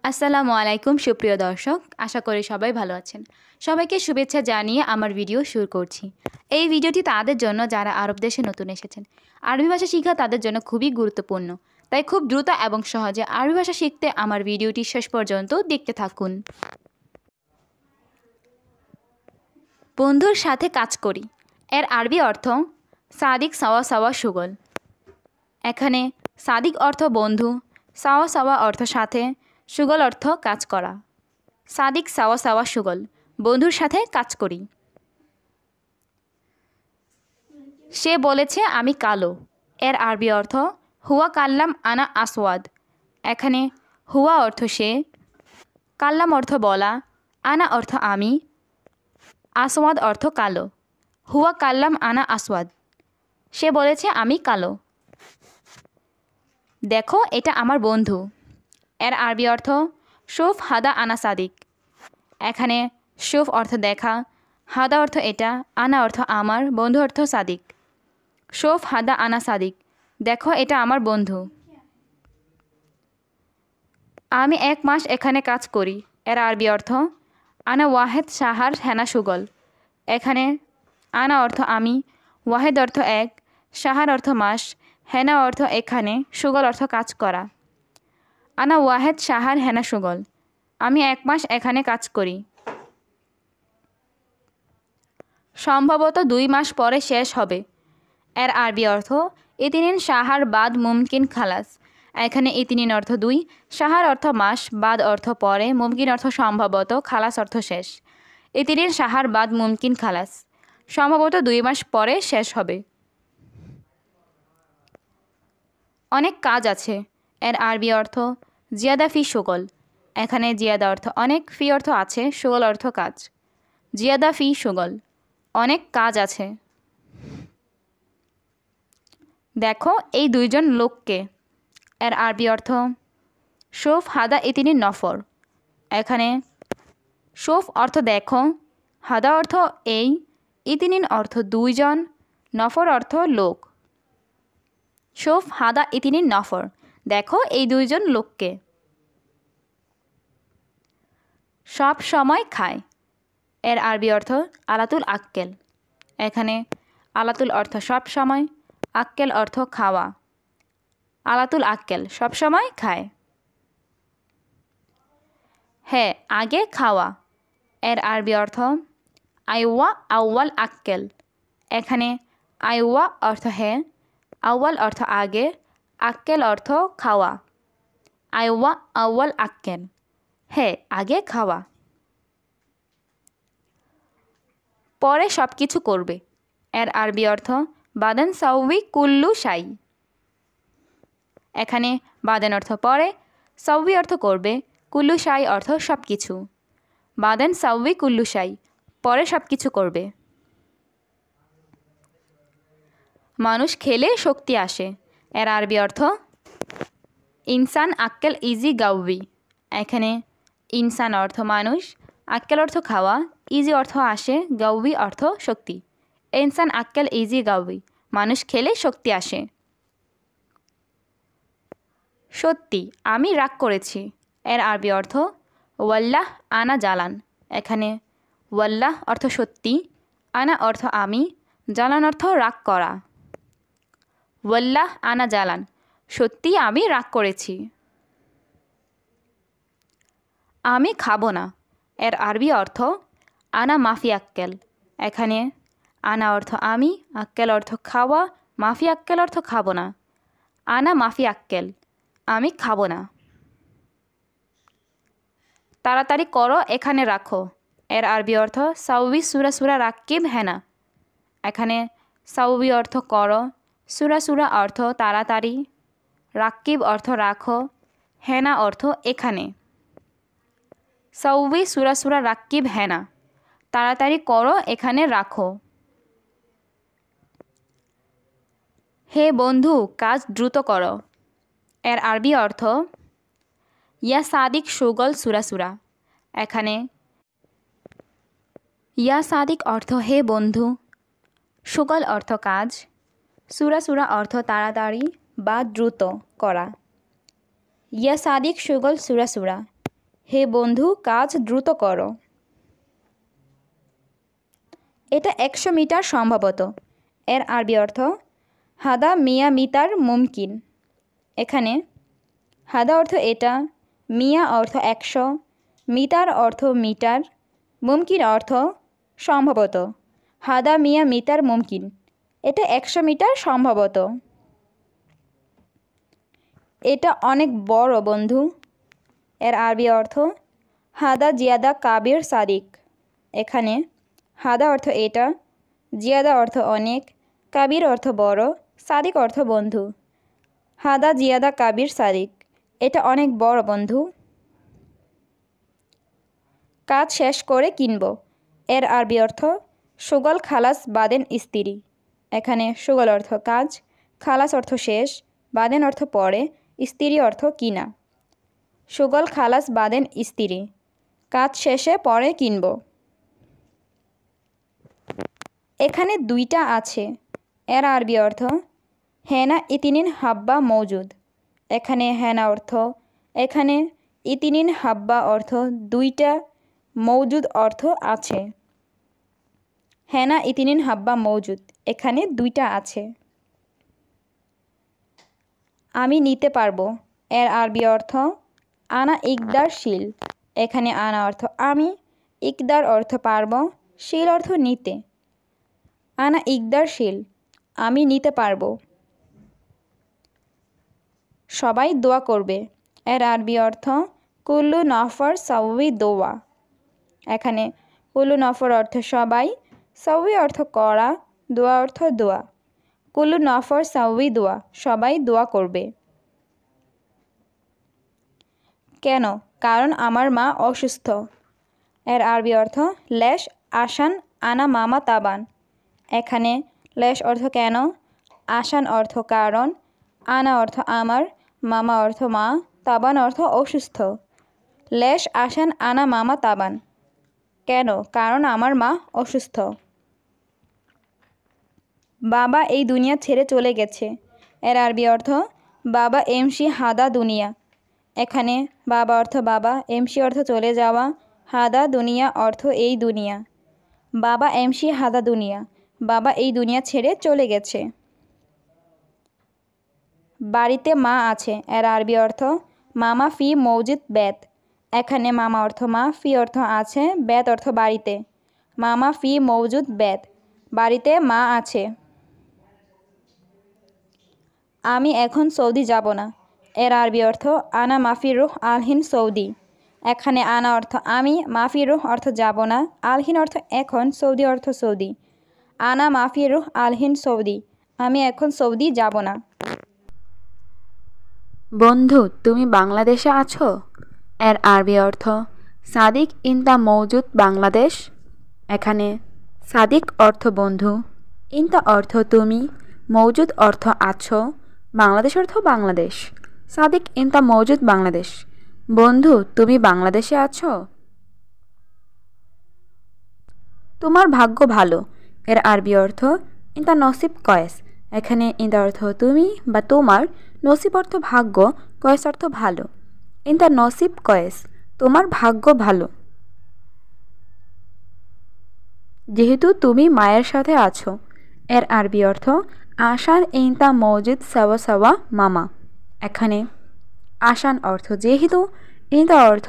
আসসালামু আলাইকুম সুপ্রিয় দর্শক, আশা করি সবাই ভালো আছেন। সবাইকে শুভেচ্ছা জানিয়ে আমার ভিডিও শুরু করছি। এই ভিডিওটি তাদের জন্য যারা আরব দেশে নতুন এসেছেন। আরবি ভাষা শেখা তাদের জন্য খুবই গুরুত্বপূর্ণ, তাই খুব দ্রুত এবং সহজে আরবি ভাষা শিখতে আমার ভিডিওটি শেষ পর্যন্ত দেখতে থাকুন। বন্ধুর সাথে কাজ করি এর আরবি অর্থ সাদিক সাওয়া সাওয়া সুগল। এখানে সাদিক অর্থ বন্ধু, সাওয়া সাওয়া অর্থ সাথে, সুগল অর্থ কাজ করা। সাদিক সাওয়া সাওয়া সুগল, বন্ধুর সাথে কাজ করি। সে বলেছে আমি কালো এর আরবি অর্থ হুয়া কাল্লাম আনা আসওয়াদ। এখানে হুয়া অর্থ সে, কাল্লাম অর্থ বলা, আনা অর্থ আমি, আসওয়াদ অর্থ কালো। হুয়া কাল্লাম আনা আসওয়াদ, সে বলেছে আমি কালো। দেখো এটা আমার বন্ধু এর আরবি অর্থ শুফ হাদা আনা সাদিক। এখানে শুফ অর্থ দেখা, হাদা অর্থ এটা, আনা অর্থ আমার, বন্ধু অর্থ সাদিক। শুফ হাদা আনা সাদিক, দেখো এটা আমার বন্ধু। আমি 1 মাস এখানে কাজ করি এর আরবি অর্থ আনা ওয়াহেদ শাহার হেনা সুগল। এখানে আনা অর্থ আমি, ওয়াহেদ অর্থ 1, শাহার অর্থ মাস, হেনা অর্থ এখানে, সুগল অর্থ কাজ করা। আনা ওয়াহেদ শাহার হেনা সুগল, আমি 1 মাস এখানে কাজ করি। সম্ভবত 2 মাস পরে শেষ হবে এর আরবি অর্থ ইতিনিন শাহার বাদ মুমকিন খালাস। এখানে ইতিনিন অর্থ 2, শাহার অর্থ মাস, বাদ অর্থ পরে, মুমকিন অর্থ সম্ভবত, খালাস অর্থ শেষ। ইতিনিন শাহার বাদ মুমকিন খালাস, সম্ভবত 2 মাস পরে শেষ হবে। অনেক কাজ আছে এর আরবি অর্থ জিয়াদা ফি সুগল। এখানে জিয়াদা অর্থ অনেক, ফি অর্থ আছে, সুগল অর্থ কাজ। জিয়াদা ফি সুগল, অনেক কাজ আছে। দেখো এই 2 জন লোককে এর আরবি অর্থ শুফ হাদা ইতিনি নফর। এখানে শুফ অর্থ দেখো, হাদা অর্থ এই, ইতিনিন অর্থ 2 জন, নফর অর্থ লোক। শুফ হাদা ইতিনি নফর, দেখো এই 2 জন লোককে। সব সময় খায় এর আরবি অর্থ আলাতুল আক্কেল। এখানে আলাতুল অর্থ সব সময়, আক্কেল অর্থ খাওয়া। আলাতুল আক্কেল, সব সময় খায়। হ্যাঁ আগে খাওয়া এর আরবি অর্থ আইওয়া আউয়াল আক্কেল। এখানে আইওয়া অর্থ হ্যাঁ, আউয়াল অর্থ আগে, আক্কেল অর্থ খাওয়া। আইওয়া আউয়াল আক্কেল, হ্যাঁ আগে খাওয়া। পরে সব কিছু করবে এর আরবি অর্থ বাদান সাউই কুল্লু শাই। এখানে বাদান অর্থ পরে, সাউই অর্থ করবে, কুল্লু শাই অর্থ সব কিছু। বাদান সাউই কুল্লু শাই, পরে সব কিছু করবে। মানুষ খেলে শক্তি আসে এর আরবি অর্থ ইনসান আক্কেল ইজি গাউবি। এখানে ইনসান অর্থ মানুষ, আক্কেল অর্থ খাওয়া, ইজি অর্থ আসে, গাউবি অর্থ শক্তি। ইনসান আক্কেল ইজি গাউবি, মানুষ খেলে শক্তি আসে। সত্যি আমি রাগ করেছি এর আরবি অর্থ ওয়াল্লাহ আনা জালান। এখানে ওয়াল্লাহ অর্থ সত্যি, আনা অর্থ আমি, জালান অর্থ রাগ করা। ওয়াল্লাহ আনা জালান, সত্যি আমি রাগ করেছি। আমি খাবো না এর আরবি অর্থ আনা মাফি আক্কেল। এখানে আনা অর্থ আমি, আক্কেল অর্থ খাওয়া, মাফি আক্কেল অর্থ খাবো না। আনা মাফি আক্কেল, আমি খাবো না। তাড়াতাড়ি করো এখানে রাখো এর আরবি অর্থ সাউবি সুরা সুরা রাক্কিব হেনা। এখানে সাউবি অর্থ করো, সুরা সুরা অর্থ তাড়াতাড়ি, রাক্কিব অর্থ রাখো, হেনা অর্থ এখানে। সাউবি সুরা সুরা রাক্কিব হেনা, তাড়াতাড়ি করো এখানে রাখো। হে বন্ধু কাজ দ্রুত করো এর আরবি অর্থ ইয়া সাদিক সুগল সুরা সুরা। এখানে ইয়া সাদিক অর্থ হে বন্ধু, সুগল অর্থ কাজ, সুরা সুরা অর্থ তাড়াতাড়ি বা দ্রুত করা। ইয়া সাদিক সুগল সুরা সুরা, হে বন্ধু কাজ দ্রুত করো। এটা 100 মিটার সম্ভবত। এর আরবি অর্থ হাদা মিয়া মিটার মুমকিন। এখানে হাদা অর্থ এটা, মিয়া অর্থ 100, মিটার অর্থ মিটার, মুমকিন অর্থ সম্ভবত। হাদা মিয়া মিটার মুমকিন, এটা 100 মিটার সম্ভবত। এটা অনেক বড় বন্ধু। এর আরবি অর্থ হাদা জিয়াদা কাবির সাদিক। এখানে হাদা অর্থ এটা, জিয়াদা অর্থ অনেক, কাবির অর্থ বড়, সাদিক অর্থ বন্ধু। হাদা জিয়াদা কাবির সাদিক, এটা অনেক বড় বন্ধু। কাজ শেষ করে কিনব। এর আরবি অর্থ শুগল খালাস বাদেন স্ত্রী। এখানে শুগল অর্থ কাজ, খালাস অর্থ শেষ, বাদেন অর্থ পরে, স্ত্রী অর্থ কিনা। শুগল খালাস বাদেন স্ত্রী, কাজ শেষে পরে কিনব। এখানে দুইটা আছে। এর আরবি অর্থ হেনা ইতিনিন হাব্বা মৌজুদ। এখানে হেনা অর্থ এখানে, ইতিনিন হাব্বা অর্থ দুইটা, মৌজুদ অর্থ আছে। হেনা ইতিনিন হাব্বা মৌজুদ, এখানে দুইটা আছে। আমি নিতে পারবো। এর আরবি অর্থ আনা ইকদার শিল। এখানে আনা অর্থ আমি, ইকদার অর্থ পারবো, শিল অর্থ নিতে। আনা ইকদার শিল, আমি নিতে পারবো। সবাই দোয়া করবে। এর আরবি অর্থ কুল্লু নফর সাউই দোয়া। এখানে কুল্লু নফর অর্থ সবাই, সাউই অর্থ করা, দোয়া অর্থ দোয়া। কুল্লু নফর সাউই দোয়া, সবাই দোয়া করবে। কেন? কারণ আমার মা অসুস্থ। এর আরবি অর্থ লেশ আসান আনা মামা তাবান। এখানে লেশ অর্থ কেন, আসান অর্থ কারণ, আনা অর্থ আমার, মামা অর্থ মা, তাবান অর্থ অসুস্থ। লেশ আসান আনা মামা তাবান, কেন? কারণ আমার মা অসুস্থ। বাবা এই দুনিয়া ছেড়ে চলে গেছে। এর আরবি অর্থ বাবা এমসি হাদা দুনিয়া। এখানে বাবা অর্থ বাবা, এমসি অর্থ চলে যাওয়া, হাদা দুনিয়া অর্থ এই দুনিয়া। বাবা এমসি হাদা দুনিয়া, বাবা এই দুনিয়া ছেড়ে চলে গেছে। বাড়িতে মা আছে। এর আরবি অর্থ মামা ফি মৌজিদ বেত। এখানে মামা অর্থ মা, ফি অর্থ আছে, বেত অর্থ বাড়িতে। মামা ফি মৌজুদ বেত, বাড়িতে মা আছে। আমি এখন সৌদি যাব না। এর আরবি অর্থ আনা মাফি রুহ আলহিন সৌদি। এখানে আনা অর্থ আমি, মাফি রুহ অর্থ যাব না, আলহিন অর্থ এখন, সৌদি অর্থ সৌদি। আনা মাফি রুহ আলহিন সৌদি, আমি এখন সৌদি যাব না। বন্ধু তুমি বাংলাদেশে আছো। এর আরবি অর্থ সাদিক ইনতা মৌজুদ বাংলাদেশ। এখানে সাদিক অর্থ বন্ধু, ইনতা অর্থ তুমি, মৌজুদ অর্থ আছো, বাংলাদেশ অর্থ বাংলাদেশ। সাদিক ইনতা মৌজুদ বাংলাদেশ, বন্ধু তুমি বাংলাদেশে আছো। তোমার ভাগ্য ভালো। এর আরবি অর্থ ইনতা নসিব কয়েস। এখানে ইনতা অর্থ তুমি বা তোমার, নসিব অর্থ ভাগ্য, কয়েস অর্থ ভালো। ইনতা নসিব কয়েস, তোমার ভাগ্য ভালো। যেহেতু তুমি মায়ের সাথে আছো। এর আরবি অর্থ আশান ইনতা মৌজুদ সাওয়া সাওয়া মামা। এখানে আশান অর্থ যেহেতু, ইনতা অর্থ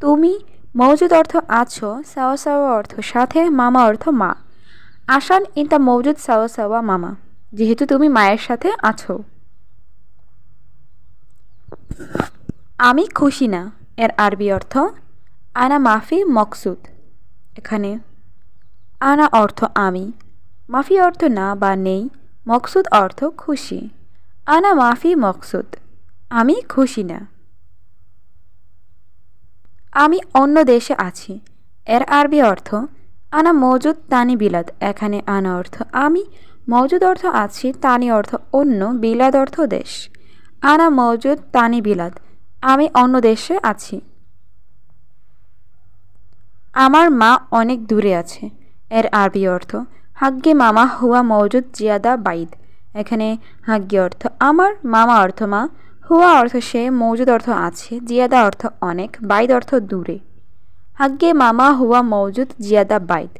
তুমি, মৌজুদ অর্থ আছো, সাওয়া সাওয়া অর্থ সাথে, মামা অর্থ মা। আশান ইনতা মৌজুদ সাওয়া সাওয়া মামা, যেহেতু তুমি মায়ের সাথে আছো। আমি খুশি না। এর আরবি অর্থ আনা মাফি মকসুদ। এখানে আনা অর্থ আমি, মাফি অর্থ না বা নেই, মকসুদ অর্থ খুশি। আনা মাফি মকসুদ, আমি খুশি না। আমি অন্য দেশে আছি। এর আরবি অর্থ আনা মৌজুদ তানি বিলাদ। এখানে আনা অর্থ আমি, মৌজুদ অর্থ আছি, তানি অর্থ অন্য, বিলাদ অর্থ দেশ। আনা মৌজুদ তানি বিলাদ, আমি অন্য দেশে আছি। আমার মা অনেক দূরে আছে। এর আরবি অর্থ হাগ্গে মামা হুয়া মৌজুদ জিয়াদা বাইদ। এখানে হাগ্গে অর্থ আমার, মামা অর্থ মা, হুয়া অর্থ সে, মৌজুদ অর্থ আছে, জিয়াদা অর্থ অনেক, বাইদ অর্থ দূরে। হাগ্গে মামা হুয়া মৌজুদ জিয়াদা বাইদ।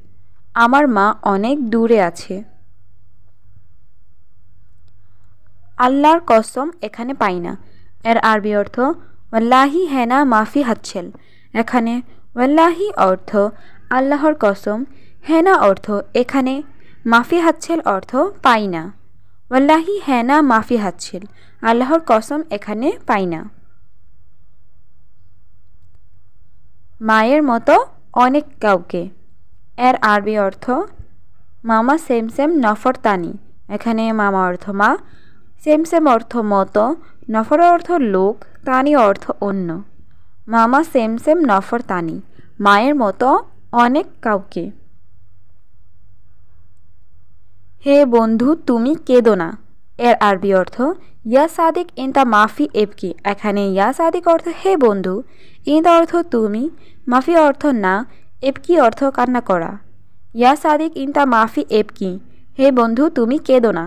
আমার মা অনেক দূরে আছে। আল্লাহর কসম এখানে পাই না। এর আরবি অর্থ ওয়াল্লাহি হেনা মাফি হাচ্ছেল। এখানে ওয়াল্লাহি অর্থ আল্লাহর কসম, হেনা অর্থ এখানে, মাফি হাচ্ছেল অর্থ পাই না। ওয়াল্লাহি হেনা মাফি হাচ্ছেল, আল্লাহর কসম এখানে পাই না। মায়ের মতো অনেক কাউকে। এর আরবি অর্থ মামা সেম সেম নফর তানি। এখানে মামা অর্থ মা, সেম সেম অর্থ মতো, নফর অর্থ লোক, তানি অর্থ অন্য। মামা সেম সেম নফর তানি, মায়ের মতো অনেক কাউকে। হে বন্ধু তুমি কেঁদো না। এর আরবি অর্থ ইয়া সাদিক ইনতা মাফি এবকি। এখানে ইয়া সাদিক অর্থ হে বন্ধু, ইনতা অর্থ তুমি, মাফি অর্থ না, এবকি অর্থ কান্না করা। ইয়া সাদিক ইনতা মাফি এবকি, হে বন্ধু তুমি কেঁদো না।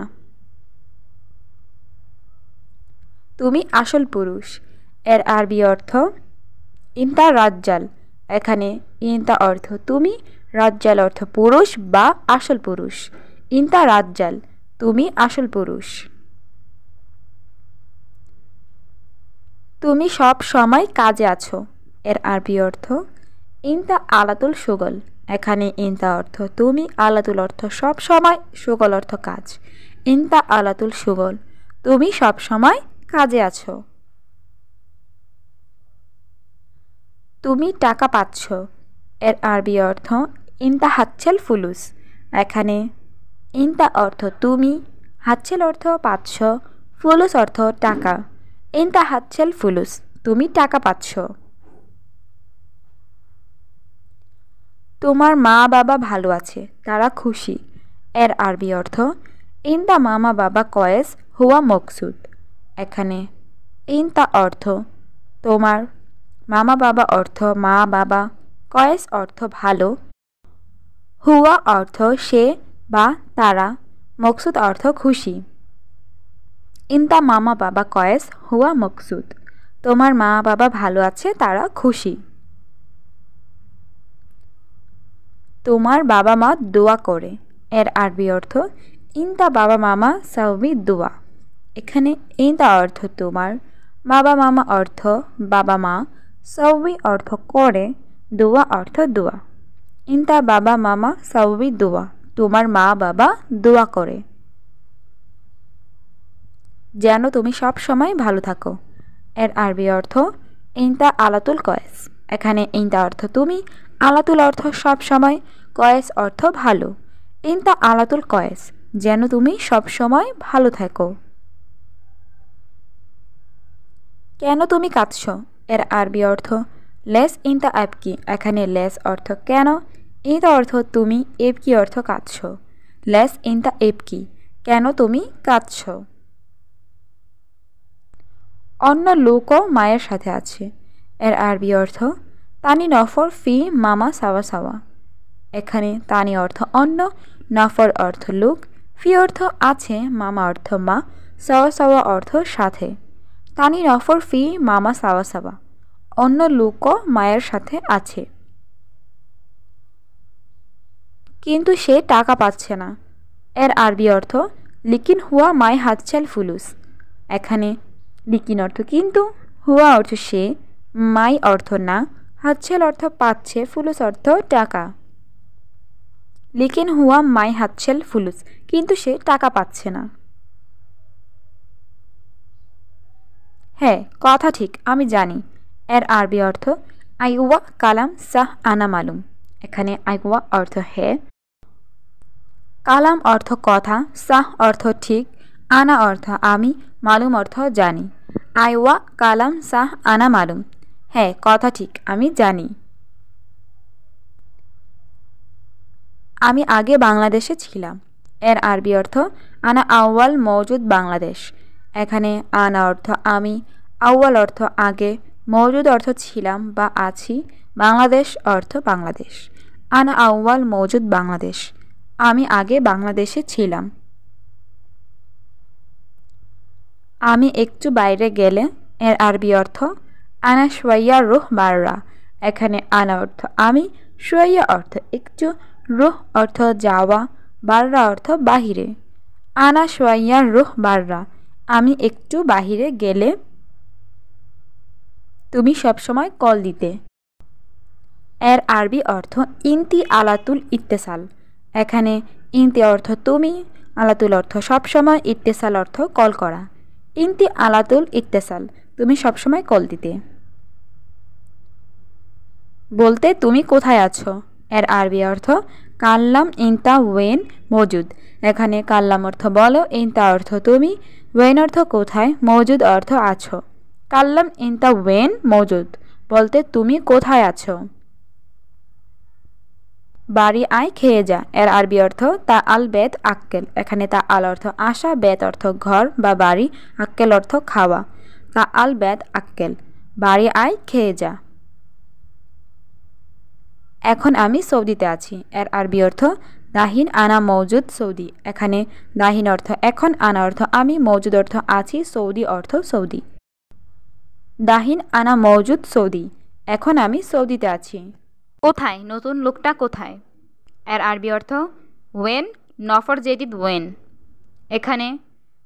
তুমি আসল পুরুষ। এর আরবি অর্থ ইনতা রাজ্জাল। এখানে ইনতা অর্থ তুমি, রাজ্জাল অর্থ পুরুষ বা আসল পুরুষ। ইনতা রাজ্জাল, তুমি আসল পুরুষ। তুমি সব সময় কাজে আছো। এর আরবি অর্থ ইনতা আলাতুল সুগল। এখানে ইনতা অর্থ তুমি, আলাতুল অর্থ সব সময়, সুগল অর্থ কাজ। ইনতা আলাতুল সুগল, তুমি সব সময় কাজে আছো। তুমি টাকা পাচ্ছ। এর আরবি অর্থ ইনতা হাচ্ছেল ফুলুস। এখানে ইনতা অর্থ তুমি, হাচ্ছেল অর্থ পাচ্ছ, ফুলুস অর্থ টাকা। ইনতা হাচ্ছেল ফুলুস, তুমি টাকা পাচ্ছ। তোমার মা বাবা ভালো আছে, তারা খুশি। এর আরবি অর্থ ইনতা মামা বাবা কয়েস হুয়া মকসুদ। এখানে ইনতা অর্থ তোমার, মামা বাবা অর্থ মা বাবা, কয়েস অর্থ ভালো, হুয়া অর্থ সে বা তারা, মকসুদ অর্থ খুশি। ইনতা মামা বাবা কয়েস হুয়া মকসুদ, তোমার মা বাবা ভালো আছে, তারা খুশি। তোমার বাবা মা দোয়া করে। এর আরবি অর্থ ইনতা বাবা মামা সাউবি দোয়া। এখানে ইনতা অর্থ তোমার, বাবা মামা অর্থ বাবা মা, সাউবি অর্থ করে, দোয়া অর্থ দোয়া। ইনতা বাবা মামা সাউবি দোয়া, তোমার মা বাবা দোয়া করে। যেন তুমি সব সময় ভালো থাকো। এর আরবি অর্থ ইনতা আলাতুল কয়েস। এখানে ইনতা অর্থ তুমি, আলাতুল অর্থ সব সময়, কয়েস অর্থ ভালো। ইনতা আলাতুল কয়েস, যেন তুমি সব সময় ভালো থাকো। কেন তুমি কাঁদছ। এর আরবি অর্থ লেস ইনতা অ্যাবকি। এখানে লেস অর্থ কেন, ইনতা অর্থ তুমি, এবকি অর্থ কাঁদছ। লেস ইনতা এবকি, কেন তুমি কাঁদছ। অন্য লোকও মায়ের সাথে আছে। এর আরবি অর্থ তানি নফর ফি মামা সাওয়া সাওয়া। এখানে তানি অর্থ অন্য, নফর অর্থ লোক, ফি অর্থ আছে, মামা অর্থ মা, সাওয়া সাওয়া অর্থ সাথে। তানি নফর ফি মামা সাওয়া সাওয়া, অন্য লোকও মায়ের সাথে আছে। কিন্তু সে টাকা পাচ্ছে না। এর আরবি অর্থ লিকিন হুয়া মাই হাতছাল ফুলুস। এখানে লিকিন অর্থ কিন্তু, হুয়া অর্থ সে, মাই অর্থ না, হাতছাল অর্থ পাচ্ছে, ফুলুস অর্থ টাকা। লিকিন হুয়া মাই হাতছাল ফুলুস, কিন্তু সে টাকা পাচ্ছে না। হ্যাঁ কথা ঠিক, আমি জানি। এর আরবি অর্থ আইওয়া কালাম সাহ আনা মালুম। এখানে আইওয়া অর্থ হ্যাঁ, কালাম অর্থ কথা, সাহ অর্থ ঠিক, আনা অর্থ আমি, মালুম অর্থ জানি। আইওয়া কালাম সাহ আনা মালুম, হ্যাঁ কথা ঠিক, আমি জানি। আমি আগে বাংলাদেশে ছিলাম। এর আরবি অর্থ আনা আউয়াল মৌজুদ বাংলাদেশ। এখানে আনা অর্থ আমি, আউয়াল অর্থ আগে, মৌজুদ অর্থ ছিলাম বা আছি, বাংলাদেশ অর্থ বাংলাদেশ। আনা আউয়াল মৌজুদ বাংলাদেশ, আমি আগে বাংলাদেশে ছিলাম। আমি একটু বাইরে গেলে এর আরবি অর্থ আনা শোয়াইয়া রুহ বাররা। এখানে আনা অর্থ আমি, শোয়াইয়া অর্থ একটু, রুহ অর্থ যাওয়া, বাররা অর্থ বাহিরে। আনা শোয়াইয়া রুহ বাররা, আমি একটু বাহিরে গেলে তুমি সবসময় কল দিতে। এর আরবি অর্থ ইনতি আলাতুল ইত্তেসাল। এখানে ইনতি অর্থ তুমি, আলাতুল অর্থ সবসময়, ইত্তেসাল অর্থ কল করা। ইনতি আলাতুল ইত্তেসাল, তুমি সবসময় কল দিতে। বলতে তুমি কোথায় আছো, এর আরবি অর্থ কাল্লাম ইনতা ওয়েন মজুদ। এখানে কাল্লাম অর্থ বলো, ইনতা অর্থ তুমি, ওয়েন অর্থ কোথায়, মজুদ অর্থ আছো। কাল্লাম ইনতা ওয়েন মজুদ, বলতে তুমি কোথায় আছো। বাড়ি আয় খেয়ে যা, এর আরবি অর্থ তা আল বেত আক্কেল। এখানে তা আল অর্থ আশা, বেত অর্থ ঘর বা বাড়ি, আক্কেল অর্থ খাওয়া। তা আল বেত আক্কেল, বাড়ি আয় খেয়ে যা। এখন আমি সৌদিতে আছি, এর আরবি অর্থ দাহিন আনা মৌজুদ সৌদি। এখানে দাহিন অর্থ এখন, আনা অর্থ আমি, মৌজুদ অর্থ আছি, সৌদি অর্থ সৌদি। দাহিন আনা মৌজুদ সৌদি, এখন আমি সৌদিতে আছি। কোথায়, নতুন লোকটা কোথায়, এর আরবি অর্থ ওয়েন নফর জেদিদ ওয়েন। এখানে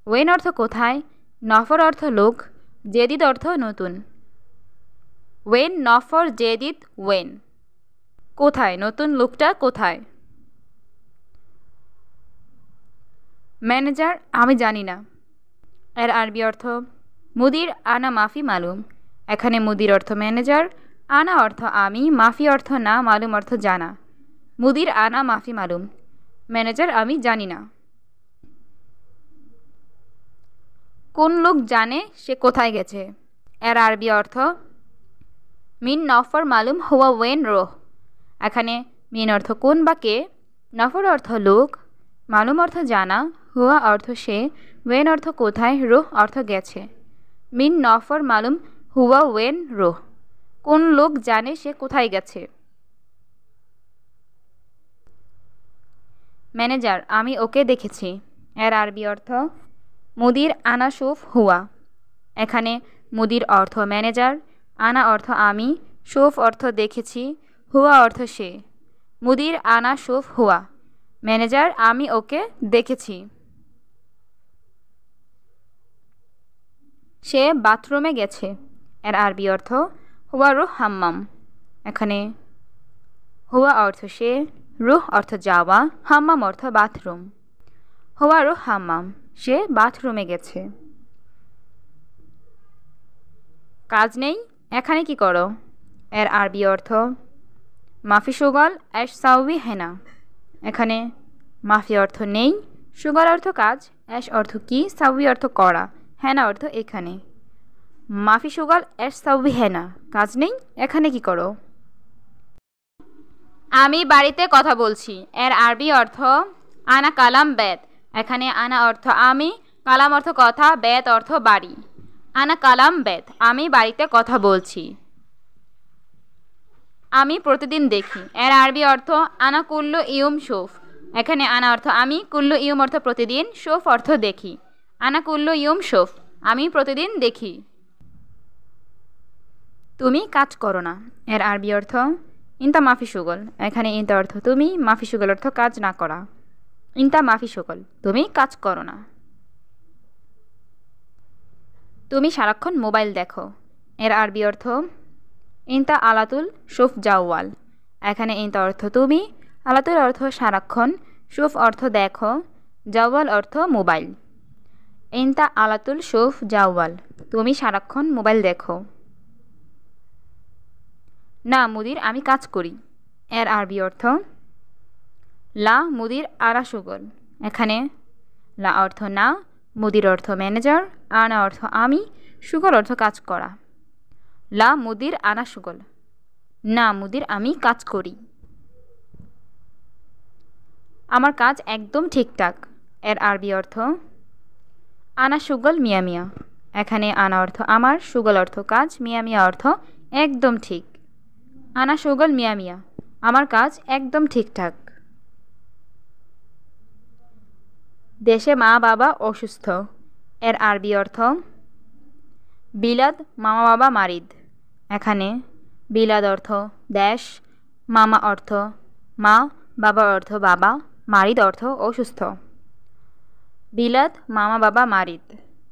ওয়েন অর্থ কোথায়, নফর অর্থ লোক, জেদিদ অর্থ নতুন। ওয়েন নফর জেদিদ ওয়েন, কোথায়, নতুন লোকটা কোথায়। ম্যানেজার আমি জানি না, এর আরবি অর্থ মুদির আনা মাফি মালুম। এখানে মুদির অর্থ ম্যানেজার, আনা অর্থ আমি, মাফি অর্থ না, মালুম অর্থ জানা। মুদির আনা মাফি মালুম, ম্যানেজার আমি জানি না। কোন লোক জানে সে কোথায় গেছে, এর আরবি অর্থ মিন নফর মালুম হুয়া ওয়েন রোহ। এখানে মিন অর্থ কোন বা কে, নফর অর্থ লোক, মালুম অর্থ জানা, হুয়া অর্থ সে, ওয়েন অর্থ কোথায়, রোহ অর্থ গেছে। মিন নফর মালুম হুয়া ওয়েন রোহ, কোন লোক জানে সে কোথায় গেছে। ম্যানেজার আমি ওকে দেখেছি, এর আরবি অর্থ মুদির আনা শুফ হুয়া। এখানে মুদির অর্থ ম্যানেজার, আনা অর্থ আমি, শুফ অর্থ দেখেছি, হুয়া অর্থ সে। মুদির আনা শুফ হুয়া, ম্যানেজার আমি ওকে দেখেছি। সে বাথরুমে গেছে, এর আরবি অর্থ হুয়া রুহ হাম্মাম। এখানে হুয়া অর্থ সে, রুহ অর্থ যাওয়া, হাম্মাম অর্থ বাথরুম। হুয়া রুহ হাম্মাম, সে বাথরুমে গেছে। কাজ নেই, এখানে কি করো, এর আরবি অর্থ মাফি সুগল এশ সাউবি হেনা। এখানে মাফি অর্থ নেই, সুগল অর্থ কাজ, এশ অর্থ কি, সাউবি অর্থ করা, হেনা অর্থ এখানে। মাফি সুগল এশ সাউবি হেনা, কাজ নেই, এখানে কি করো। আমি বাড়িতে কথা বলছি, এর আরবি অর্থ আনা কালাম বেত। এখানে আনা অর্থ আমি, কালাম অর্থ কথা, বেত অর্থ বাড়ি। আনা কালাম বেত, আমি বাড়িতে কথা বলছি। আমি প্রতিদিন দেখি, এর আরবি অর্থ আনা কুল্লু ইয়ুম শুফ। এখানে আনা অর্থ আমি, কুল্লু ইয়ুম অর্থ প্রতিদিন, শুফ অর্থ দেখি। আনা কুল্লু ইয়ুম শুফ, আমি প্রতিদিন দেখি। তুমি কাজ করো না, এর আরবি অর্থ ইনতা মাফি সুগল। এখানে ইনতা অর্থ তুমি, মাফি সুগল অর্থ কাজ না করা। ইনতা মাফি সুগল, তুমি কাজ করো না। তুমি সারাক্ষণ মোবাইল দেখো, এর আরবি অর্থ ইনতা আলাতুল শুফ জাওয়াল। এখানে ইনতা অর্থ তুমি, আলাতুল অর্থ সারাক্ষণ, শুফ অর্থ দেখো, জাওয়াল অর্থ মোবাইল। ইনতা আলাতুল শুফ জাওয়াল, তুমি সারাক্ষণ মোবাইল দেখো। না মুদির আমি কাজ করি, এর আরবি অর্থ লা মুদির আরা সুগল। এখানে লা অর্থ না, মুদির অর্থ ম্যানেজার, আনা অর্থ আমি, সুগল অর্থ কাজ করা। লা মুদির আনা সুগল, না মুদির আমি কাজ করি। আমার কাজ একদম ঠিকঠাক, এর আরবি অর্থ আনা সুগল মিয়া মিয়া। এখানে আনা অর্থ আমার, সুগল অর্থ কাজ, মিয়া মিয়া অর্থ একদম ঠিক। আনা সুগল মিয়া মিয়া, আমার কাজ একদম ঠিকঠাক। দেশে মা বাবা অসুস্থ, এর আরবি অর্থ বিলাদ মামা বাবা মারিদ। এখানে বিলাদ অর্থ দেশ, মামা অর্থ মা, বাবা অর্থ বাবা, মারিদ অর্থ অসুস্থ। বিলাদ মামা বাবা মারিদ,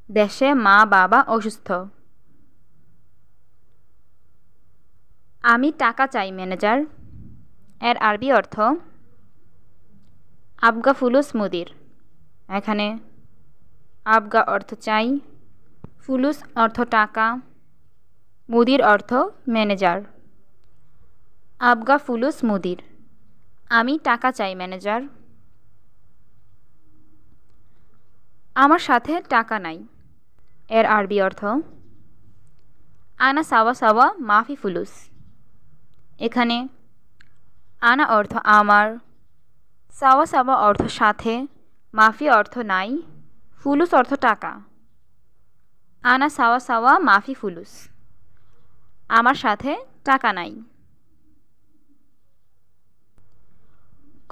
দেশে মা বাবা অসুস্থ। আমি টাকা চাই ম্যানেজার। এর আরবি অর্থ আবগা ফুলুস মুদির। এখানে আবগা অর্থ চাই, ফুলুস অর্থ টাকা, মুদির অর্থ ম্যানেজার। আবগা ফুলুস মুদির, আমি টাকা চাই ম্যানেজার। আমার সাথে টাকা নাই। এর আরবি অর্থ আনা সাওয়া সাওয়া মাফি ফুলুস। এখানে আনা অর্থ আমার, সাওয়া সাওয়া অর্থ সাথে, মাফি অর্থ নাই, ফুলুস অর্থ টাকা। আনা সাওয়া সাওয়া মাফি ফুলুস, আমার সাথে টাকা নাই।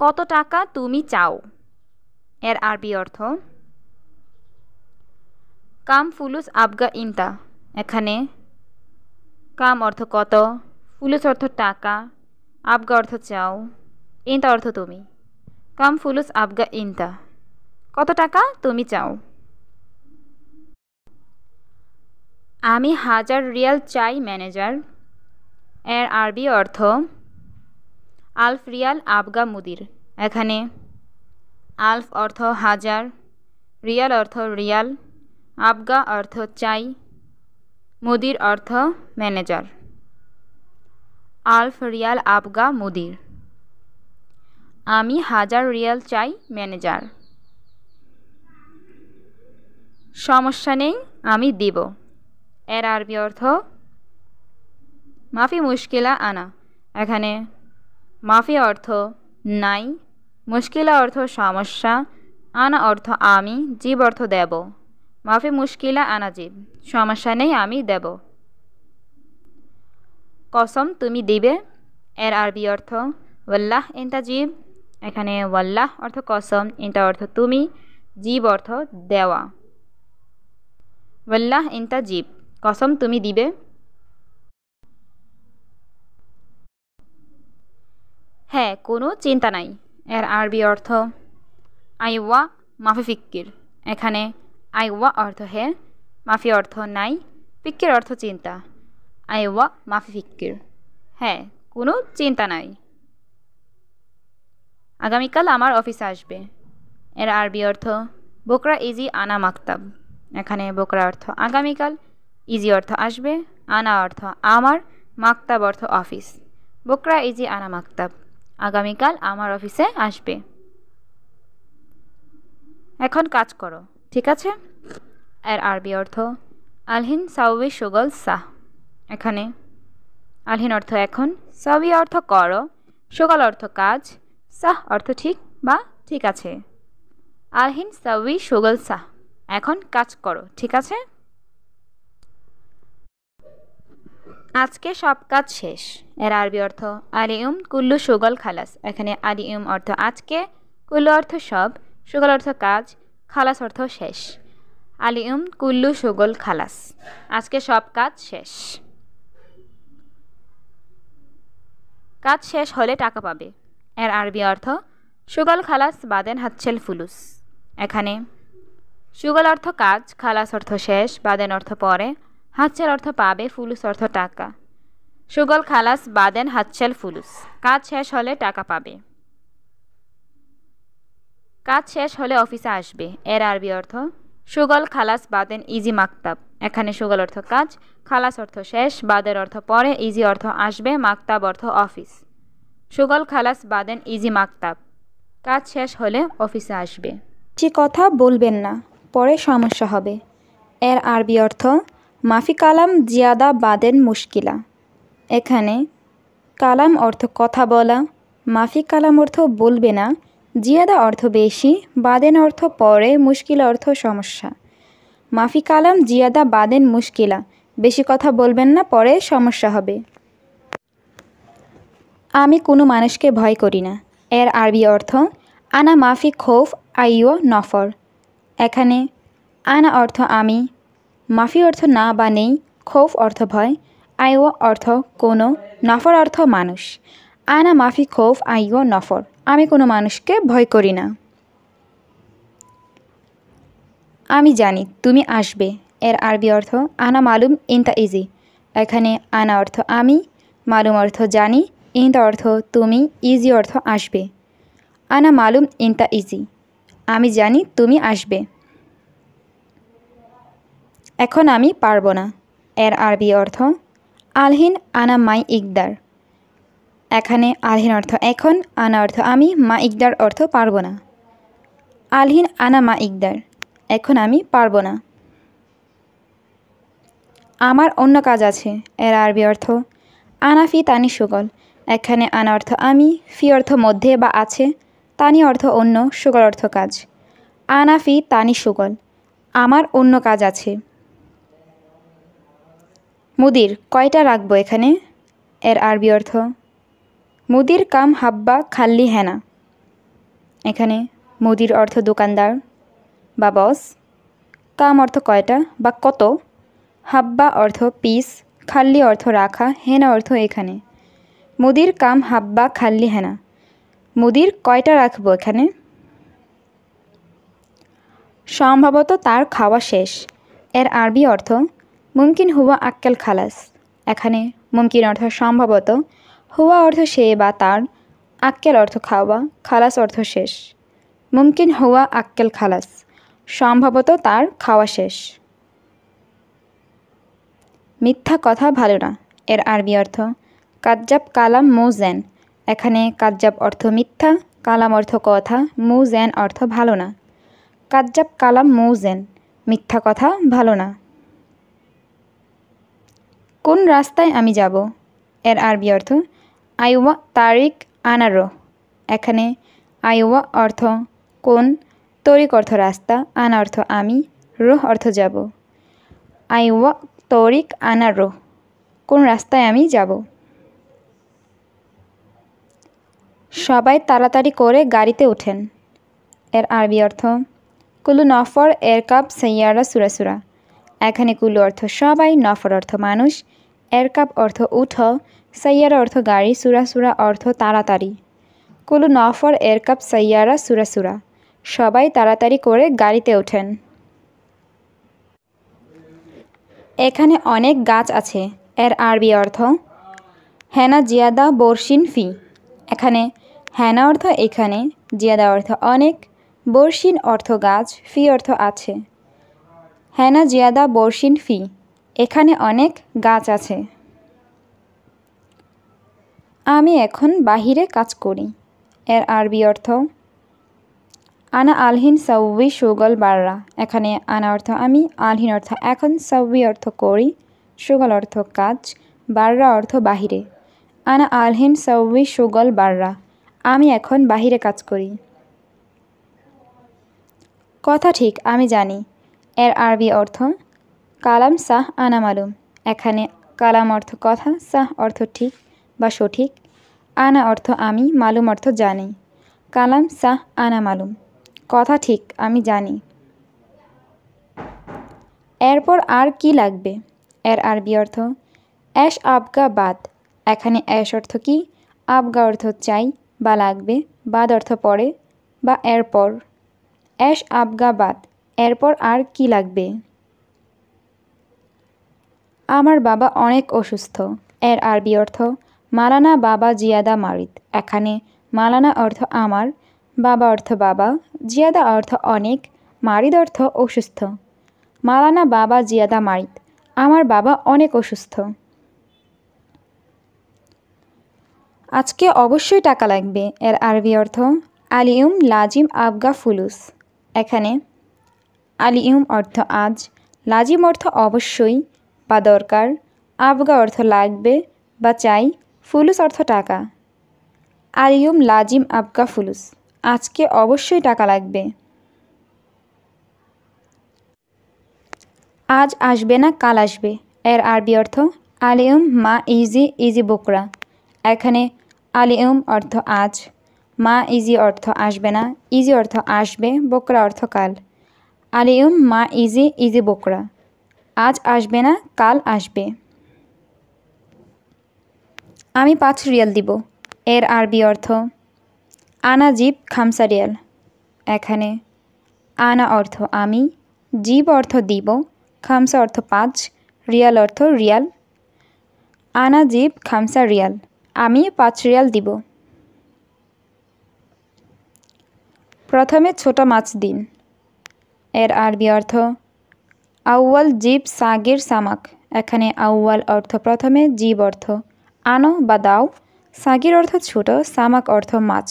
কত টাকা তুমি চাও? এর আরবি অর্থ কাম ফুলুস আবগা ইনতা। এখানে কাম অর্থ কত, ফুলুস অর্থ টাকা, আবগা অর্থ চাও, ইনতা অর্থ তুমি। কাম ফুলুস আবগা ইনতা, কত টাকা তুমি চাও? আমি 1000 রিয়াল চাই ম্যানেজার। এর আরবি অর্থ আলফ রিয়াল আবগা মুদির। এখানে আলফ অর্থ 1000, রিয়াল অর্থ রিয়াল, আবগা অর্থ চাই, মুদির অর্থ ম্যানেজার। আলফ রিয়াল আবগা মুদির, আমি 1000 রিয়াল চাই ম্যানেজার। সমস্যা নেই, আমি দিব। এর আরবি অর্থ মাফি মুশকিলা আনা। এখানে মাফি অর্থ নাই, মুশকিলা অর্থ সমস্যা, আনা অর্থ আমি, জীব অর্থ দেব। মাফি মুশকিলা আনা জীব, সমস্যা নেই আমি দেব। কসম তুমি দিবে। এর আরবি অর্থ ওয়াল্লাহ ইনতা জীব। এখানে ওয়াল্লাহ অর্থ কসম, ইনতা অর্থ তুমি, জীব অর্থ দেওয়া। ওয়াল্লাহ ইনতা জীব, কসম তুমি দিবে। হ্যাঁ, কোনো চিন্তা নাই। এর আরবি অর্থ আইওয়া মাফি ফিক্কির। এখানে আইওয়া অর্থ হে, মাফি অর্থ নাই, ফিক্কির অর্থ চিন্তা। আইওয়া মাফি ফিক্কির, হ্যাঁ কোনো চিন্তা নাই। আগামীকাল আমার অফিসে আসবে। এর আরবি অর্থ বোকরা ইজি আনা মাকতাব। এখানে বোকরা অর্থ আগামীকাল, ইজি অর্থ আসবে, আনা অর্থ আমার, মাকতাব অর্থ অফিস। বোকরা ইজি আনা মাকতাব, আগামীকাল আমার অফিসে আসবে। এখন কাজ করো, ঠিক আছে? এর আরবি অর্থ আলহিন সাউবি সুগল সাহ। এখানে আলহিন অর্থ এখন, সাউবি অর্থ করো, সুগল অর্থ কাজ, সাহ অর্থ ঠিক বা ঠিক আছে। আলহিন সাউবি সুগল সাহ, এখন কাজ করো, ঠিক আছে? আজকে সব কাজ শেষ। এর আরবি অর্থ আলিউম কুল্লু সুগল খালাস। এখানে আলিউম অর্থ আজকে, কুল্লু অর্থ সব, সুগল অর্থ কাজ, খালাস অর্থ শেষ। আলিউম কুল্লু সুগল খালাস, আজকে সব কাজ শেষ। কাজ শেষ হলে টাকা পাবে। এর আরবি অর্থ সুগল খালাস বাদেন হাতছেল ফুলুস। এখানে সুগল অর্থ কাজ, খালাস অর্থ শেষ, বাদেন অর্থ পরে, হাতছেল অর্থ পাবে, ফুলুস অর্থ টাকা। সুগল খালাস বাদেন হাতছেল ফুলুস, কাজ শেষ হলে টাকা পাবে। কাজ শেষ হলে অফিসে আসবে। এর আরবি অর্থ সুগল খালাস বাদেন ইজি মাকতাব। এখানে সুগল অর্থ কাজ, খালাস অর্থ শেষ, বাদের অর্থ পরে, ইজি অর্থ আসবে, মাকতাব অর্থ অফিস। সুগল খালাস বাদেন ইজি মাকতাব, কাজ শেষ হলে অফিসে আসবে। যে কথা বলবেন না, পরে সমস্যা হবে। এর আরবি অর্থ মাফি কালাম জিয়াদা বাদেন মুশকিলা। এখানে কালাম অর্থ কথা বলা, মাফি কালাম অর্থ বলবে না, জিয়াদা অর্থ বেশি, বাদেন অর্থ পরে, মুশকিলা অর্থ সমস্যা। মাফি কালাম জিয়াদা বাদেন মুশকিলা, বেশি কথা বলবেন না, পরে সমস্যা হবে। আমি কোনো মানুষকে ভয় করি না। এর আরবি অর্থ আনা মাফি খৌফ আইও নফর। এখানে আনা অর্থ আমি, মাফি অর্থ না বা নেই, খৌফ অর্থ ভয়, আইওয়া অর্থ কোনো, নফর অর্থ মানুষ। আনা মাফি খৌফ আইও নফর, আমি কোনো মানুষকে ভয় করি না। আমি জানি তুমি আসবে, এর আরবি অর্থ আনা মালুম ইনতা ইজি। এখানে আনা অর্থ আমি, মালুম অর্থ জানি, ইনতা অর্থ তুমি, ইজি অর্থ আসবে। আনা মালুম ইনতা ইজি, আমি জানি তুমি আসবে। এখন আমি পারবো না, এর আরবি অর্থ আলহিন আনা মাই ইকদার। এখানে আলহিন অর্থ এখন, আনা অর্থ আমি, মা ইকদার অর্থ পারবো না। আলহিন আনা মা ইকদার, এখন আমি পারবো না। আমার অন্য কাজ আছে, এর আরবি অর্থ আনা ফি তানি সুগল। এখানে আনা অর্থ আমি, ফি অর্থ মধ্যে বা আছে, তানি অর্থ অন্য, সুগল অর্থ কাজ। আনা ফি তানি সুগল, আমার অন্য কাজ আছে। মুদির কয়টা রাখবো এখানে, এর আরবি অর্থ মুদির কাম হাব্বা খাল্লি হেনা। এখানে মুদির অর্থ দোকানদার বা বস, কাম অর্থ কয়টা বা কত, হাব্বা অর্থ পিস, খাল্লি অর্থ রাখা, হেনা অর্থ এখানে। মুদির কাম হাব্বা খাল্লি হেনা, মুদির কয়টা রাখবো এখানে। সম্ভবত তার খাওয়া শেষ, এর আরবি অর্থ মুমকিন হুয়া আক্কেল খালাস। এখানে মুমকিন অর্থ সম্ভবত, হুয়া অর্থ সে বা তার, আক্কেল অর্থ খাওয়া, খালাস অর্থ শেষ। মুমকিন হুয়া আক্কেল খালাস, সম্ভবত তার খাওয়া শেষ। মিথ্যা কথা ভালো না, এর আরবি অর্থ কাজ্জাব কালাম মুজেন। এখানে কাজ্জাব অর্থ মিথ্যা, কালাম অর্থ কথা, মুজেন অর্থ ভালো না। কাজ্জাব কালাম মুজেন, মিথ্যা কথা ভালো না। কোন রাস্তায় আমি যাব, এর আরবি অর্থ আইওয়া তারিক আনারো। এখানে আইওয়া অর্থ কোন, তরিক অর্থ রাস্তা, আনা অর্থ আমি, রোহ অর্থ যাব। আইওয়া তরিক আনারো, কোন রাস্তায় আমি যাব। সবাই তাড়াতাড়ি করে গাড়িতে ওঠেন, এর আরবি অর্থ কুলু নফর এরকাব সাইয়ারা সুরাসুরা। এখানে কুলু অর্থ সবাই, নফর অর্থ মানুষ, এরকাব অর্থ উঠ, সাইয়ারা অর্থ গাড়ি, সুরাসুরা অর্থ তাড়াতাড়ি। কুলু নফর এরকাব সাইয়ারা সুরাসুরা, সবাই তাড়াতাড়ি করে গাড়িতে ওঠেন। এখানে অনেক গাছ আছে, এর আরবি অর্থ হেনা জিয়াদা বর্ষিন ফি। এখানে হেনা অর্থ এখানে, জিয়াদা অর্থ অনেক, বর্ষিন অর্থ গাছ, ফি অর্থ আছে। হেনা জিয়াদা বর্ষিন ফি, এখানে অনেক গাছ আছে। আমি এখন বাহিরে কাজ করি, এর আরবি অর্থ আনা আলহিন সাউবি সুগল বাররা। এখানে আনা অর্থ আমি, আলহিন অর্থ এখন, সাউবি অর্থ করি, সুগল অর্থ কাজ, বাররা অর্থ বাহিরে। আনা আলহিন সাউবি সুগল বাররা, আমি এখন বাহিরে কাজ করি। কথা ঠিক আমি জানি, এর আরবি অর্থ কালাম সাহ আনা মালুম। এখানে কালাম অর্থ কথা, সাহ অর্থ ঠিক বা সঠিক, আনা অর্থ আমি, মালুম অর্থ জানি। কালাম সাহ আনা মালুম, কথা ঠিক আমি জানি। এরপর আর কি লাগবে, এর আরবি অর্থ এশ আবগা বাদ। এখানে এশ অর্থ কি, আবগা অর্থ চাই বা লাগবে, বাদ অর্থ পরে বা এরপর। এশ আবগা বাদ, এরপর আর কি লাগবে। আমার বাবা অনেক অসুস্থ, এর আরবি অর্থ মালানা বাবা জিয়াদা মারিদ। এখানে মালানা অর্থ আমার, বাবা অর্থ বাবা, জিয়াদা অর্থ অনেক, মারিদ অর্থ অসুস্থ। মালানা বাবা জিয়াদা মারিদ, আমার বাবা অনেক অসুস্থ। আজকে অবশ্যই টাকা লাগবে, এর আরবি অর্থ আলিউম লাজিম আবগা ফুলুস। এখানে আলিউম অর্থ আজ, লাজিম অর্থ অবশ্যই বা দরকার, আবগা অর্থ লাগবে বা চাই, ফুলুস অর্থ টাকা। আলিউম লাজিম আবগা ফুলুস, আজকে অবশ্যই টাকা লাগবে। আজ আসবে না কাল আসবে, এর আরবি অর্থ আলিউম মা ইজি ইজি বকরা। এখানে আলিউম অর্থ আজ, মা ইজি অর্থ আসবে না, ইজি অর্থ আসবে, বকরা অর্থ কাল। আলিয়ম মা ইজি ইজি বোকরা, আজ আসবে না কাল আসবে। আমি 5 রিয়াল দিব, এর আরবি অর্থ আনা জিব খামসা রিয়াল। এখানে আনা অর্থ আমি, জিব অর্থ দিব, খামসা অর্থ 5, রিয়াল অর্থ রিয়াল। আনা জিব খামসা রিয়াল, আমি 5 রিয়াল দিব। প্রথমে ছোট মাছ দিন, এর আরবি অর্থ আউয়াল জিব সাগির সামাক। এখানে আউয়াল অর্থ প্রথমে, জিব অর্থ আনো বা দাও, সাগির অর্থ ছোট, সামাক অর্থ মাছ।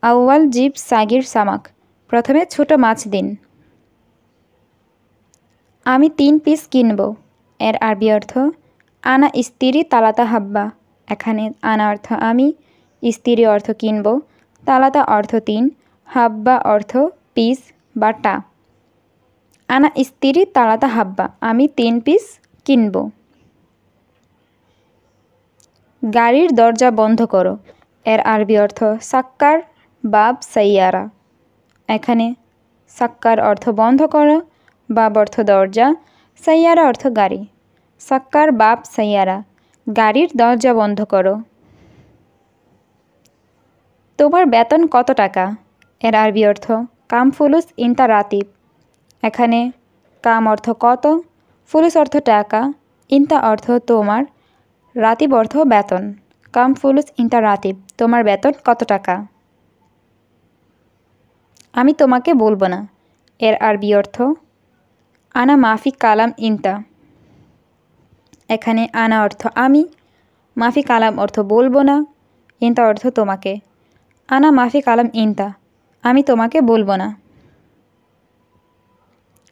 আউয়াল জিব সাগির সামাক, প্রথমে ছোট মাছ দিন। আমি 3 পিস কিনব, এর আরবি অর্থ আনা ইস্তিরি তালাতা হাব্বা। এখানে আনা অর্থ আমি, ইস্তিরি অর্থ কিনব, তালাতা অর্থ 3, হাব্বা অর্থ পিস বা টা। আনা ইস্তিরি তালাতা হাব্বা, আমি 3 পিস কিনব। গাড়ির দরজা বন্ধ করো, এর আরবি অর্থ সাক্কার বাব সাইয়ারা। এখানে সাক্কার অর্থ বন্ধ করো, বাব অর্থ দরজা, সাইয়ারা অর্থ গাড়ি। সাক্কার বাব সাইয়ারা, গাড়ির দরজা বন্ধ করো। তোমার বেতন কত টাকা, এর আরবি অর্থ কাম ফুলুস ইনতা রাতিব। এখানে কাম অর্থ কত, ফুলুস অর্থ টাকা, ইনতা অর্থ তোমার, রাতিব অর্থ বেতন। কাম ফুলুস ইনতা রাতিব, তোমার বেতন কত টাকা। আমি তোমাকে বলবো না, এর আরবি অর্থ আনা মাফি কালাম ইনতা। এখানে আনা অর্থ আমি, মাফি কালাম অর্থ বলবো না, ইনতা অর্থ তোমাকে। আনা মাফি কালাম ইনতা, আমি তোমাকে বলবো না।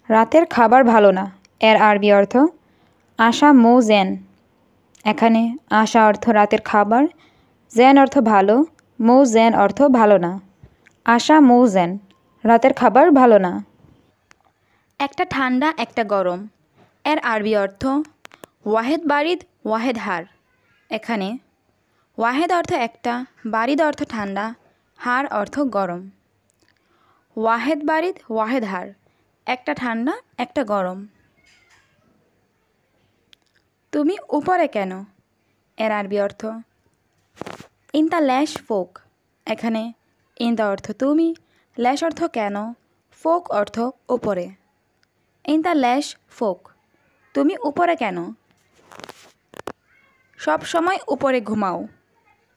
রাতের খাবার ভালো না, এর আরবি অর্থ আশা মো জেন। এখানে আশা অর্থ রাতের খাবার, জেন অর্থ ভালো, মো জেন অর্থ ভালো না। আশা মো জেন, রাতের খাবার ভালো না। একটা ঠান্ডা একটা গরম, এর আরবি অর্থ ওয়াহেদ বারিদ ওয়াহেদ হার। এখানে ওয়াহেদ অর্থ একটা, বারিদ অর্থ ঠান্ডা, হার অর্থ গরম। ওয়াহেদ বারিদ ওয়াহেদ হার, একটা ঠান্ডা একটা গরম। তুমি উপরে কেন, এর আরবি অর্থ ইনতা ল্যাশ ফোক। এখানে ইনতা অর্থ তুমি, ল্যাশ অর্থ কেন, ফোক অর্থ উপরে। ইনতা ল্যাশ ফোক, তুমি উপরে কেন। সব সময় উপরে ঘুমাও,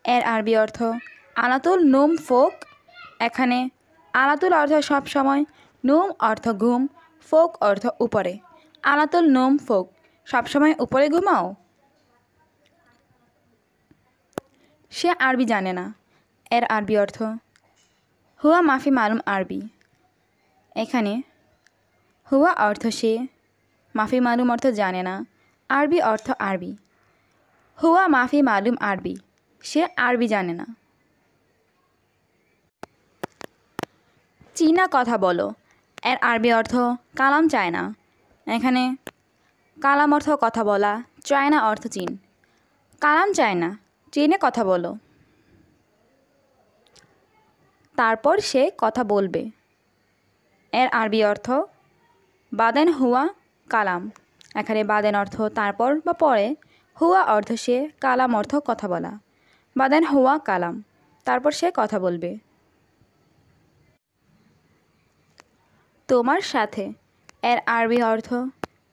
এর আরবি অর্থ আলাতুল নোম ফোক। এখানে আলাতুল অর্থ সব সময়, নোম অর্থ ঘুম, ফোক অর্থ উপরে। আলাতুল নোম ফোক, সবসময় উপরে ঘুমাও। সে আরবি জানে না, এর আরবি অর্থ হুয়া মাফি মালুম আরবি। এখানে হুয়া অর্থ সে, মাফি মালুম অর্থ জানে না, আরবি অর্থ আরবি। হুয়া মাফি মালুম আরবি, সে আরবি জানে না। চীনা কথা বলো, এর আরবি অর্থ কালাম চায় না। এখানে কালাম অর্থ কথা বলা, চায়না অর্থ চীন। কালাম চায় না, চীনে কথা বলো। তারপর সে কথা বলবে, এর আরবি অর্থ বাদেন হুয়া কালাম। এখানে বাদেন অর্থ তারপর বা পরে, হুয়া অর্থ সে, কালাম অর্থ কথা বলা। বাদেন হুয়া কালাম, তারপর সে কথা বলবে। তোমার সাথে, এর আরবি অর্থ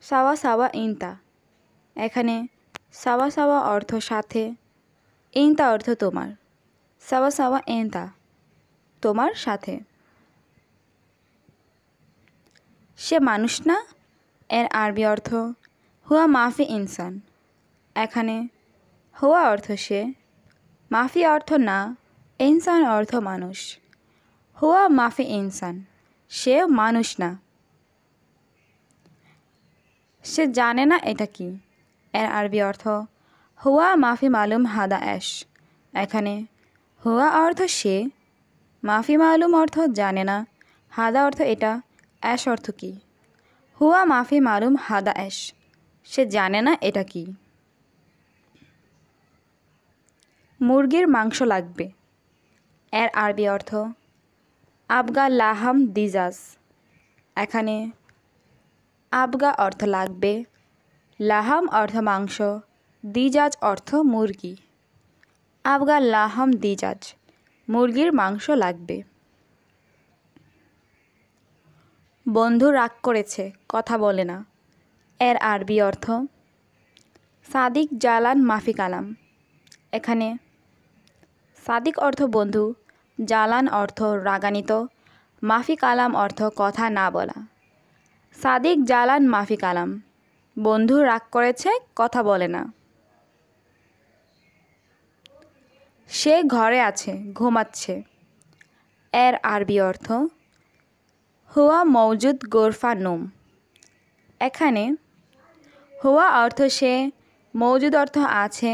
সাওয়া সাওয়া ইনতা। এখানে সাওয়া সাওয়া অর্থ সাথে, ইনতা অর্থ তোমার। সাওয়া সাওয়া ইনতা, তোমার সাথে। সে মানুষ না, এর আরবি অর্থ হুয়া মাফি ইনসান। এখানে হুয়া অর্থ সে, মাফি অর্থ না, ইনসান অর্থ মানুষ। হুয়া মাফি ইনসান, সে মানুষ না। সে জানে না এটা কি, এর আরবি অর্থ হুয়া মাফি মালুম হাদা অ্যাশ। এখানে হুয়া অর্থ সে, মাফি মালুম অর্থ জানে না, হাদা অর্থ এটা, অ্যাশ অর্থ কি। হুয়া মাফি মালুম হাদা অ্যাশ, সে জানে না এটা কি। মুরগির মাংস লাগবে, এর আরবি অর্থ আবগা লাহাম দিজাজ। এখানে আবগা অর্থ লাগবে, লাহাম অর্থ মাংস, দিজাজ অর্থ মুরগি। আবগা লাহাম দিজাজ, মুরগির মাংস লাগবে। বন্ধু রাগ করেছে, কথা বলে না। এর আরবি অর্থ সাদিক জালান মাফি কালাম। এখানে সাদিক অর্থ বন্ধু, জালান অর্থ রাগান্বিত, মাফি কালাম অর্থ কথা না বলা। সাদিক জালান মাফি কালাম, বন্ধু রাগ করেছে, কথা বলে না। সে ঘরে আছে, ঘুমাচ্ছে। এর আরবি অর্থ হুয়া মৌজুদ গোরফা নুম। এখানে হুয়া অর্থ সে, মৌজুদ অর্থ আছে,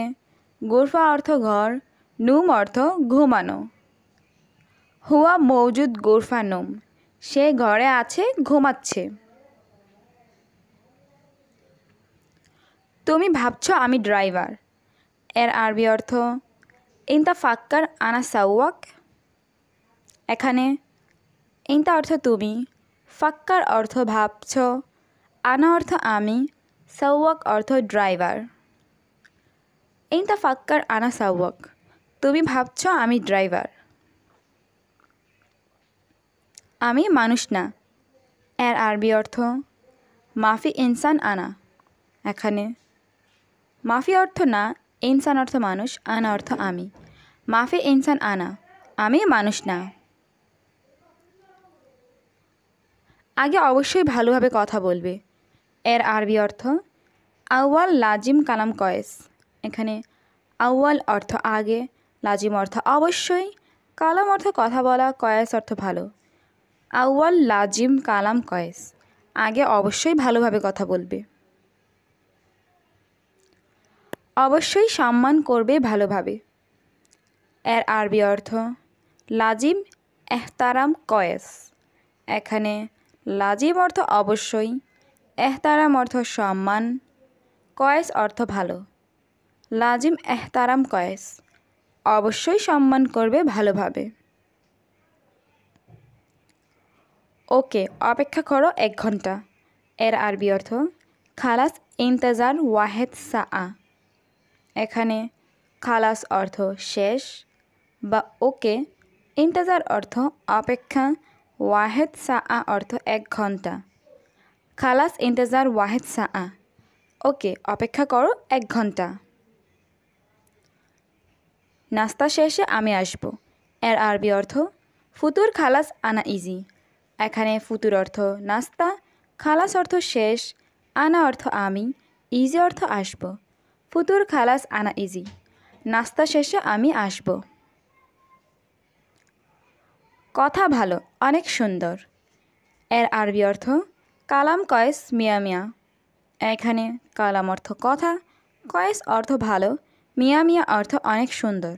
গোরফা অর্থ ঘর, নুম অর্থ ঘুমানো। হুয়া মৌজুদ গোরফা নুম, সে ঘরে আছে, ঘুমাচ্ছে। তুমি ভাবছো আমি ড্রাইভার। এর আরবি অর্থ ইনতা ফাক্কার আনা সাওয়াক। এখানে ইনতা অর্থ তুমি, ফাক্কার অর্থ ভাবছ, আনা অর্থ আমি, সাওয়াক অর্থ ড্রাইভার। ইনতা ফাক্কার আনা সাওয়াক, তুমি ভাবছ আমি ড্রাইভার। আমি মানুষ না। এর আরবি অর্থ মাফি ইনসান আনা। এখানে মাফি অর্থ না, ইনসান অর্থ মানুষ, আনা অর্থ আমি। মাফি ইনসান আনা, আমি মানুষ না। আগে অবশ্যই ভালোভাবে কথা বলবে। এর আরবি অর্থ আউয়াল লাজিম কালাম কয়েস। এখানে আউয়াল অর্থ আগে, লাজিম অর্থ অবশ্যই, কালাম অর্থ কথা বলা, কয়েস অর্থ ভালো। আউয়াল লাজিম কালাম কয়েস, আগে অবশ্যই ভালোভাবে কথা বলবে। অবশ্যই সম্মান করবে ভালোভাবে। এর আরবি অর্থ লাজিম এহতারাম কয়েস। এখানে লাজিম অর্থ অবশ্যই, এহতারাম অর্থ সম্মান, কয়েস অর্থ ভালো। লাজিম এহতারাম কয়েস, অবশ্যই সম্মান করবে ভালোভাবে। ওকে, অপেক্ষা করো 1 ঘন্টা। এর আরবি অর্থ খালাস ইন্তজার ওয়াহেদ সাআ। এখানে খালাস অর্থ শেষ বা ওকে, ইন্তজার অর্থ অপেক্ষা, ওয়াহেদ সাআ অর্থ 1 ঘন্টা। খালাস ইন্তজার ওয়াহেদ সাআ, ওকে অপেক্ষা করো 1 ঘন্টা। নাস্তা শেষে আমি আসব। এর আরবি অর্থ ফুতুর খালাস আনা ইজি। এখানে ফুতুর অর্থ নাস্তা, খালাস অর্থ শেষ, আনা অর্থ আমি, ইজি অর্থ আসব। ফুতুর খালাস আনা ইজি, নাস্তা শেষে আমি আসব। কথা ভালো, অনেক সুন্দর। এর আরবি অর্থ কালাম কয়েস মিয়া মিয়া। এখানে কালাম অর্থ কথা, কয়েস অর্থ ভালো, মিয়া মিয়া অর্থ অনেক সুন্দর।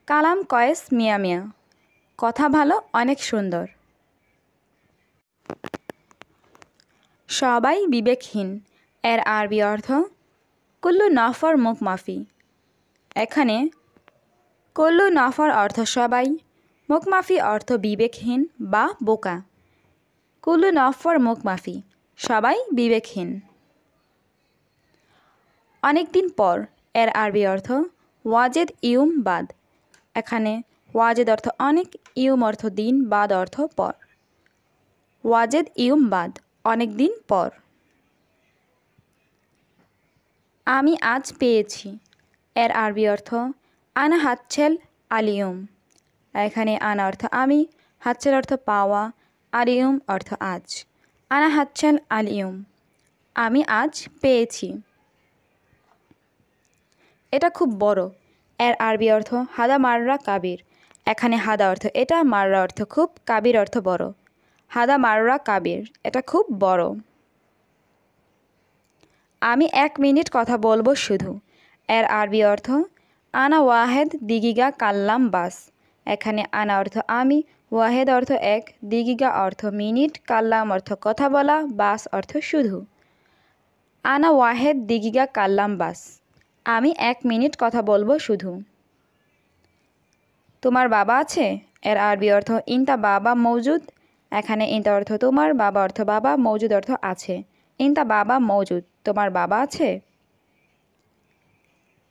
কালাম কয়েস মিয়া মিয়া, কথা ভালো, অনেক সুন্দর। সবাই বিবেকহীন। এর আরবি অর্থ কুল্লু নফর মুখ মাফি। এখানে কুল্লু নফর অর্থ সবাই, মুখ মাফি অর্থ বিবেকহীন বা বোকা। কুল্লু নফর মুখ মাফি, সবাই বিবেকহীন। অনেক দিন পর। এর আরবি অর্থ ওয়াজেদ ইউম বাদ। এখানে ওয়াজেদ অর্থ অনেক, ইউম অর্থ দিন, বাদ অর্থ পর। ওয়াজেদ ইউম বাদ, অনেক দিন পর। আমি আজ পেয়েছি। এর আরবি অর্থ আনা হাতছেল আলিয়ুম। এখানে আনা অর্থ আমি, হাতছেল অর্থ পাওয়া, আলিয়ুম অর্থ আজ। আনা হাতছেল আলিয়ুম, আমি আজ পেয়েছি। এটা খুব বড়। এর আরবি অর্থ হাদা মাররা কাবির। এখানে হাদা অর্থ এটা, মাররা অর্থ খুব, কাবির অর্থ বড়। হাদা মাররা কাবির, এটা খুব বড়। আমি 1 মিনিট কথা বলবো শুধু। এর আরবি অর্থ আনা ওয়াহেদ দিগিগা কাল্লাম বাস। এখানে আনা অর্থ আমি, ওয়াহেদ অর্থ 1, দিগিগা অর্থ মিনিট, কাল্লাম অর্থ কথা বলা, বাস অর্থ শুধু। আনা ওয়াহেদ দিগিগা কাল্লাম বাস, আমি 1 মিনিট কথা বলবো শুধু। তোমার বাবা আছে? এর আরবি অর্থ ইনতা বাবা মৌজুদ। এখানে ইনতা অর্থ তোমার, বাবা অর্থ বাবা, মৌজুদ অর্থ আছে। ইনতা বাবা মৌজুদ, তোমার বাবা আছে?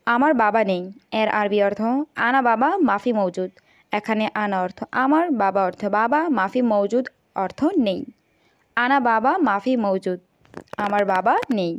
আমার বাবা নেই, এর আরবি অর্থ আনা বাবা মাফি মৌজুদ। এখানে আনা অর্থ আমার, বাবা অর্থ বাবা, মাফি মৌজুদ অর্থ নেই। আনা বাবা মাফি মৌজুদ, আমার বাবা নেই।